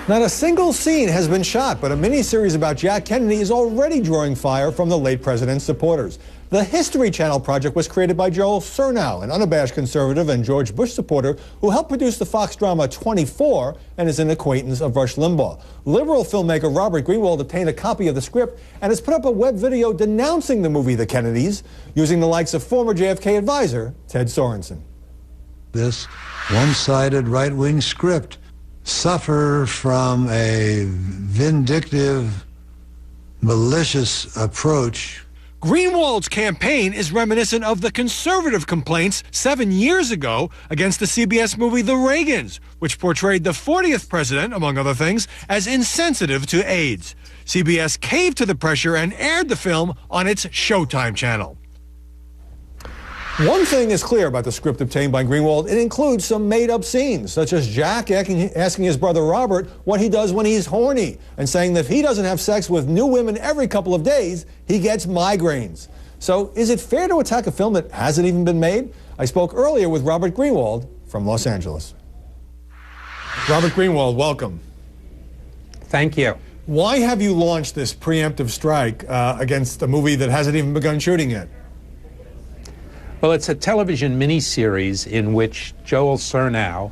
Not a single scene has been shot, but a miniseries about Jack Kennedy is already drawing fire from the late president's supporters. The History Channel project was created by Joel Surnow, an unabashed conservative and George Bush supporter who helped produce the Fox drama 24 and is an acquaintance of Rush Limbaugh. Liberal filmmaker Robert Greenwald obtained a copy of the script and has put up a web video denouncing the movie The Kennedys, using the likes of former JFK advisor Ted Sorensen. This one-sided right-wing script suffer from a vindictive, malicious approach. Greenwald's campaign is reminiscent of the conservative complaints 7 years ago against the CBS movie The Reagans, which portrayed the 40th president, among other things, as insensitive to AIDS. CBS caved to the pressure and aired the film on its Showtime channel. One thing is clear about the script obtained by Greenwald: it includes some made-up scenes, such as Jack asking his brother Robert what he does when he's horny, and saying that if he doesn't have sex with new women every couple of days, he gets migraines. So is it fair to attack a film that hasn't even been made? I spoke earlier with Robert Greenwald from Los Angeles. Robert Greenwald, welcome. Thank you. Why have you launched this preemptive strike against a movie that hasn't even begun shooting yet? Well, it's a television miniseries in which Joel Surnow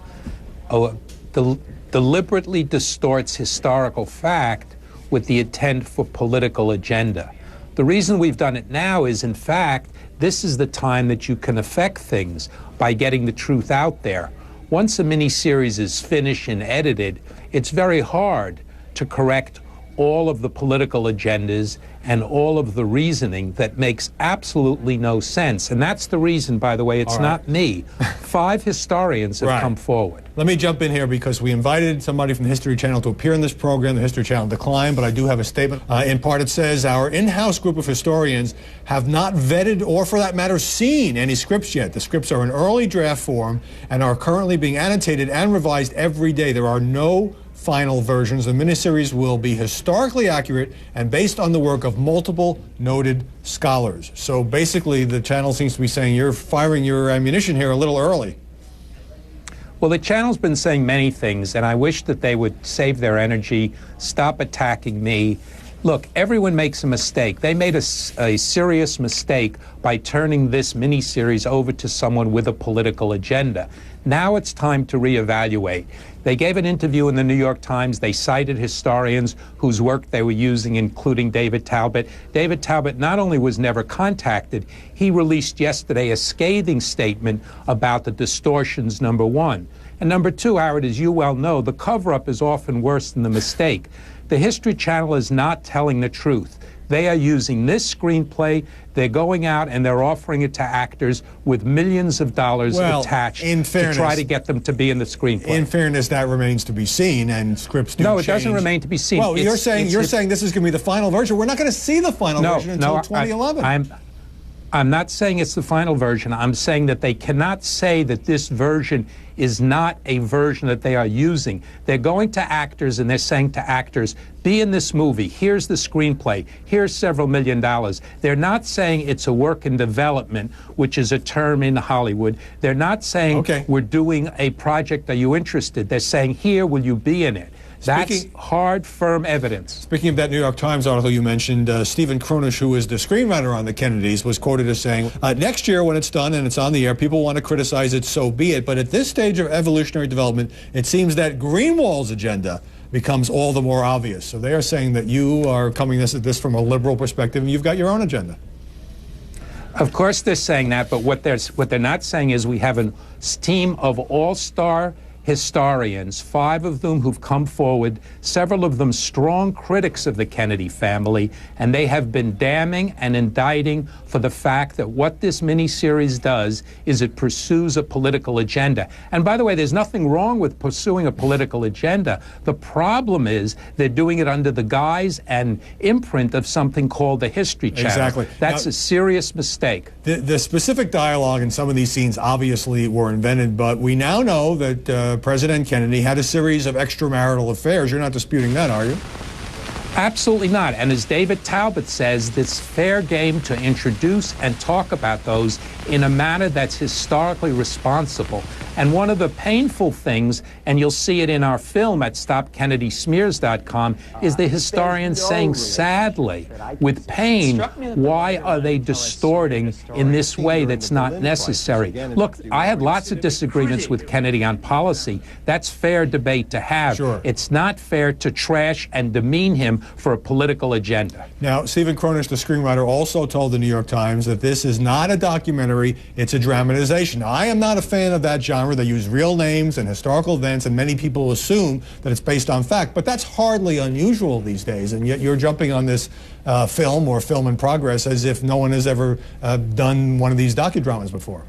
deliberately distorts historical fact with the intent for political agenda. The reason we've done it now is, in fact, this is the time that you can affect things by getting the truth out there. Once a miniseries is finished and edited, it's very hard to correct all of the political agendas and all of the reasoning that makes absolutely no sense. And that's the reason, by the way, it's not me. 5 historians have come forward. Let me jump in here because we invited somebody from the History Channel to appear in this program. The History Channel declined, but I do have a statement. In part, it says, our in-house group of historians have not vetted or, for that matter, seen any scripts yet. The scripts are in early draft form and are currently being annotated and revised every day. There are no final versions. The miniseries will be historically accurate and based on the work of multiple noted scholars. So basically, the channel seems to be saying you're firing your ammunition here a little early. Well, the channel's been saying many things, and I wish that they would save their energy, stop attacking me. Look, everyone makes a mistake. They made a serious mistake by turning this miniseries over to someone with a political agenda. Now it's time to reevaluate. They gave an interview in the New York Times. They cited historians whose work they were using, including David Talbot. David Talbot not only was never contacted, he released yesterday a scathing statement about the distortions, number one. And number two, Howard, as you well know, the cover-up is often worse than the mistake. The History Channel is not telling the truth. They are using this screenplay, they're going out and they're offering it to actors with millions of dollars attached to try to get them to be in the screenplay. In fairness, that remains to be seen, and scripts do change. No, it doesn't remain to be seen. Well, you're saying this is going to be the final version. We're not going to see the final version until 2011. I'm not saying it's the final version. I'm saying that they cannot say that this version is not a version that they are using. They're going to actors and they're saying to actors, be in this movie. Here's the screenplay. Here's several $1 million. They're not saying it's a work in development, which is a term in Hollywood. They're not saying we're doing a project. Are you interested? They're saying, here, will you be in it? That's hard, firm evidence. Speaking of that New York Times article you mentioned, Stephen Kronish, who is the screenwriter on The Kennedys, was quoted as saying, next year when it's done and it's on the air, people want to criticize it, so be it. But at this stage of evolutionary development, it seems that Greenwald's agenda becomes all the more obvious. So they are saying that you are coming at this from a liberal perspective and you've got your own agenda. Of course they're saying that, but what they're not saying is we have a team of all-star historians, 5 of them who've come forward, several of them strong critics of the Kennedy family, and they have been damning and indicting for the fact that what this miniseries does is it pursues a political agenda. And by the way, there's nothing wrong with pursuing a political agenda. The problem is they're doing it under the guise and imprint of something called the History Channel. Exactly. That's a serious mistake. The specific dialogue in some of these scenes obviously were invented, but we now know that President Kennedy had a series of extramarital affairs. You're not disputing that, are you? Absolutely not. And as David Talbot says, it's fair game to introduce and talk about those in a manner that's historically responsible. And one of the painful things, and you'll see it in our film at StopKennedySmears.com, is the historians saying, sadly, with pain, why are they distorting in this way that's not necessary? Look, I had lots of disagreements with Kennedy on policy. That's fair debate to have. Sure. It's not fair to trash and demean him for a political agenda. Now, Stephen Cronish, the screenwriter, also told the New York Times that this is not a documentary, it's a dramatization. Now, I am not a fan of that genre. They use real names and historical events, and many people assume that it's based on fact, but that's hardly unusual these days, and yet you're jumping on this film or film in progress as if no one has ever done one of these docudramas before.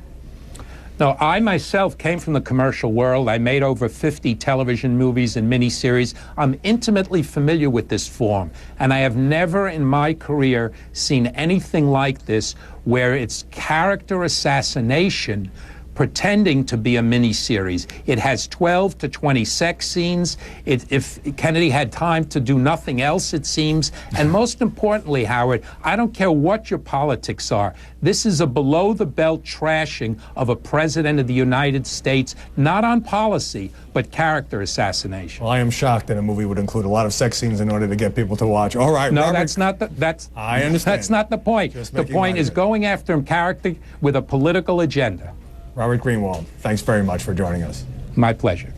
No, I myself came from the commercial world. I made over 50 television movies and miniseries. I'm intimately familiar with this form, and I have never in my career seen anything like this where it's character assassination pretending to be a miniseries. It has 12 to 20 sex scenes. If Kennedy had time to do nothing else, it seems. And most importantly, Howard, I don't care what your politics are. This is a below-the-belt trashing of a president of the United States, not on policy, but character assassination. Well, I am shocked that a movie would include a lot of sex scenes in order to get people to watch. All right, no, Robert, that's not the, that's. I understand. That's not the point. The point is going after him character with a political agenda. Robert Greenwald, thanks very much for joining us. My pleasure.